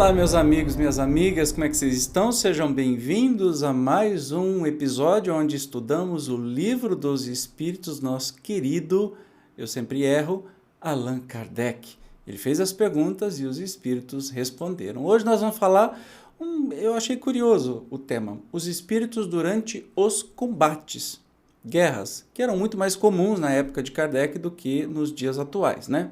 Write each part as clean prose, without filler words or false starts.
Olá, meus amigos, minhas amigas, como é que vocês estão? Sejam bem-vindos a mais um episódio onde estudamos o Livro dos Espíritos, nosso querido, eu sempre erro, Allan Kardec. Ele fez as perguntas e os espíritos responderam. Hoje nós vamos falar, eu achei curioso o tema, os espíritos durante os combates, guerras, que eram muito mais comuns na época de Kardec do que nos dias atuais, né?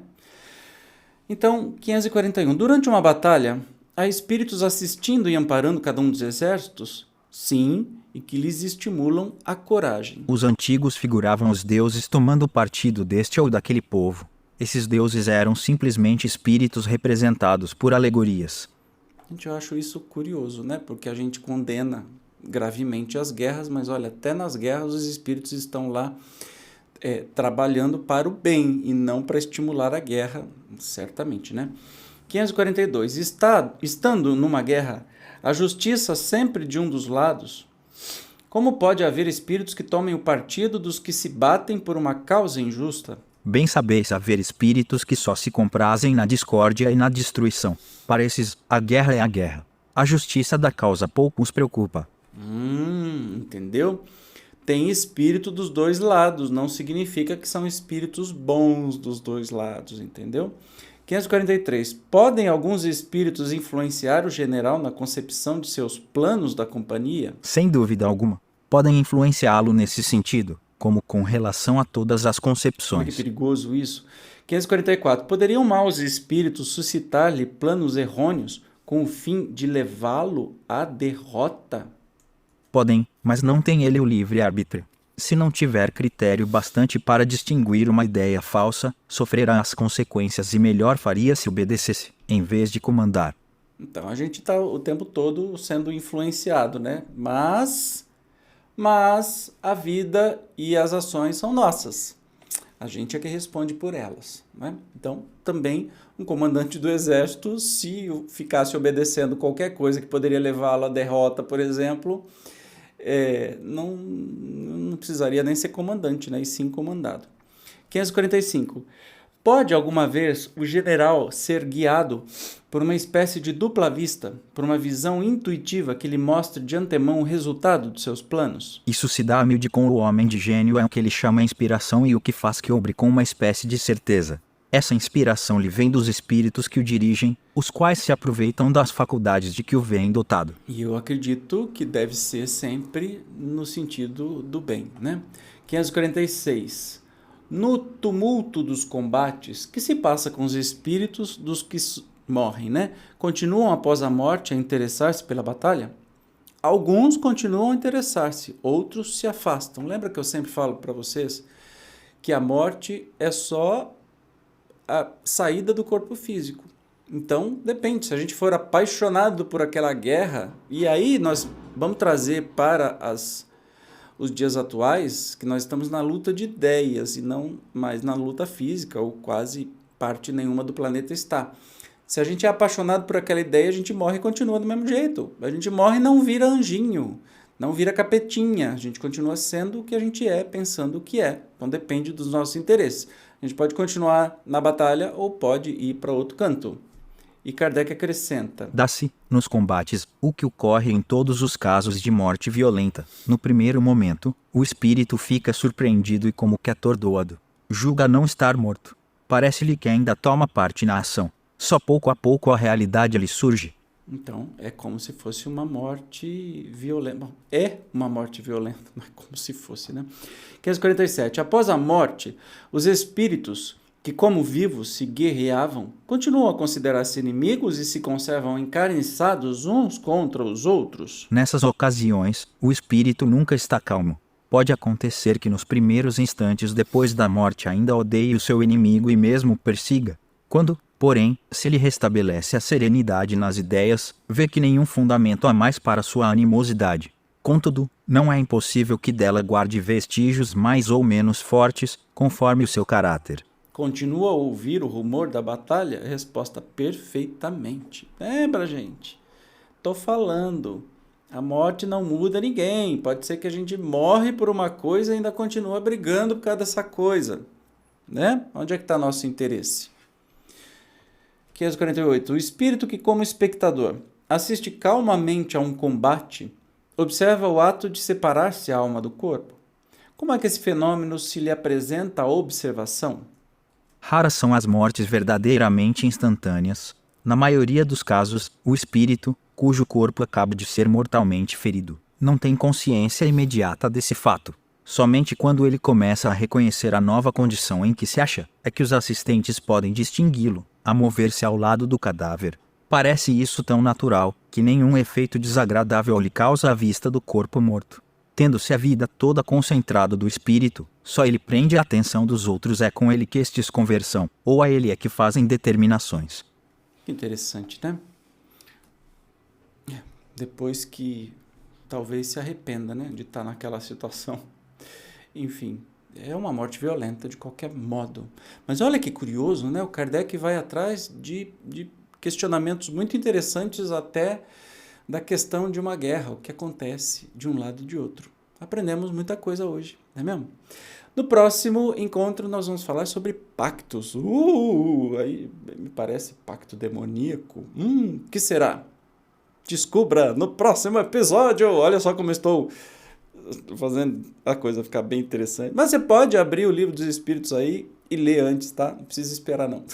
Então, 541. Durante uma batalha, há espíritos assistindo e amparando cada um dos exércitos? Sim, e que lhes estimulam a coragem. Os antigos figuravam os deuses tomando partido deste ou daquele povo. Esses deuses eram simplesmente espíritos representados por alegorias. Gente, eu acho isso curioso, né? Porque a gente condena gravemente as guerras, mas olha, até nas guerras os espíritos estão lá trabalhando para o bem e não para estimular a guerra, certamente, né? 542. Estando numa guerra, a justiça sempre de um dos lados, como pode haver espíritos que tomem o partido dos que se batem por uma causa injusta? Bem sabeis haver espíritos que só se comprazem na discórdia e na destruição. Para esses, a guerra é a guerra. A justiça da causa pouco os preocupa. Entendeu? Tem espírito dos dois lados, não significa que são espíritos bons dos dois lados, entendeu? 543. Podem alguns espíritos influenciar o general na concepção de seus planos da companhia? Sem dúvida alguma, podem influenciá-lo nesse sentido, como com relação a todas as Olha que concepções. perigoso isso. 544. Poderiam maus espíritos suscitar-lhe planos errôneos com o fim de levá-lo à derrota? Podem, mas não tem ele o livre-arbítrio. Se não tiver critério bastante para distinguir uma ideia falsa, sofrerá as consequências e melhor faria se obedecesse, em vez de comandar. Então, a gente está o tempo todo sendo influenciado, né? Mas a vida e as ações são nossas. A gente é que responde por elas, né? Então, também um comandante do exército, se ficasse obedecendo qualquer coisa que poderia levá-lo à derrota, por exemplo, não precisaria nem ser comandante, né? E sim comandado. 545. Pode alguma vez o general ser guiado por uma espécie de dupla vista, por uma visão intuitiva que lhe mostre de antemão o resultado de seus planos? Isso se dá humilde com o homem de gênio, é o que ele chama inspiração e o que faz que obre com uma espécie de certeza. Essa inspiração lhe vem dos espíritos que o dirigem, os quais se aproveitam das faculdades de que o vêem dotado. E eu acredito que deve ser sempre no sentido do bem, né? 546. No tumulto dos combates, que se passa com os espíritos dos que morrem, né? Continuam após a morte a interessar-se pela batalha? Alguns continuam a interessar-se, outros se afastam. Lembra que eu sempre falo para vocês que a morte é só a saída do corpo físico. Então, depende. Se a gente for apaixonado por aquela guerra, e aí nós vamos trazer para os dias atuais que nós estamos na luta de ideias e não mais na luta física, ou quase parte nenhuma do planeta está. Se a gente é apaixonado por aquela ideia, a gente morre e continua do mesmo jeito. A gente morre e não vira anjinho, não vira capetinha. A gente continua sendo o que a gente é, pensando o que é. Então depende dos nossos interesses. A gente pode continuar na batalha ou pode ir para outro canto. E Kardec acrescenta: Dá-se, nos combates, o que ocorre em todos os casos de morte violenta. No primeiro momento, o espírito fica surpreendido e como que atordoado. Julga não estar morto. Parece-lhe que ainda toma parte na ação. Só pouco a pouco a realidade lhe surge. Então, é como se fosse uma morte violenta. Bom, é uma morte violenta, mas como se fosse, né? 547. Após a morte, os espíritos que, como vivos, se guerreavam, continuam a considerar-se inimigos e se conservam encarniçados uns contra os outros? Nessas ocasiões, o espírito nunca está calmo. Pode acontecer que nos primeiros instantes depois da morte ainda odeie o seu inimigo e mesmo o persiga. Quando, porém, se lhe restabelece a serenidade nas ideias, vê que nenhum fundamento há mais para sua animosidade. Contudo, não é impossível que dela guarde vestígios mais ou menos fortes, conforme o seu caráter. Continua a ouvir o rumor da batalha? Resposta: perfeitamente. Lembra, gente? Tô falando. A morte não muda ninguém. Pode ser que a gente morre por uma coisa e ainda continua brigando por causa dessa coisa, né? Onde é que está nosso interesse? 548. O espírito que, como espectador, assiste calmamente a um combate, observa o ato de separar-se a alma do corpo. Como é que esse fenômeno se lhe apresenta à observação? Raras são as mortes verdadeiramente instantâneas. Na maioria dos casos, o espírito, cujo corpo acaba de ser mortalmente ferido, não tem consciência imediata desse fato. Somente quando ele começa a reconhecer a nova condição em que se acha, é que os assistentes podem distingui-lo, a mover-se ao lado do cadáver. Parece isso tão natural, que nenhum efeito desagradável lhe causa a vista do corpo morto. Tendo-se a vida toda concentrada do espírito, só ele prende a atenção dos outros, é com ele que estes conversam, ou a ele é que fazem determinações. Que interessante, né? Depois que talvez se arrependa, né, de estar naquela situação. Enfim, é uma morte violenta de qualquer modo. Mas olha que curioso, né? O Kardec vai atrás de questionamentos muito interessantes até da questão de uma guerra, o que acontece de um lado e de outro. Aprendemos muita coisa hoje, não é mesmo? No próximo encontro nós vamos falar sobre pactos. Aí me parece pacto demoníaco. Que será? Descubra no próximo episódio. Olha só como estou fazendo a coisa ficar bem interessante. Mas você pode abrir o livro dos Espíritos aí e ler antes, tá? Não precisa esperar, não.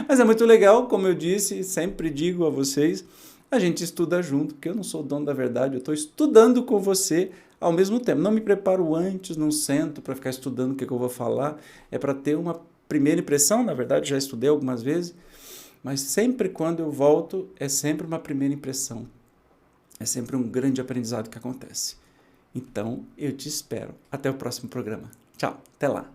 Mas é muito legal, como eu disse, sempre digo a vocês, a gente estuda junto, porque eu não sou o dono da verdade, eu estou estudando com você ao mesmo tempo. Não me preparo antes, não sento para ficar estudando o que eu vou falar, é para ter uma primeira impressão, na verdade, já estudei algumas vezes, mas sempre quando eu volto, é sempre uma primeira impressão. É sempre um grande aprendizado que acontece. Então, eu te espero. Até o próximo programa. Tchau, até lá.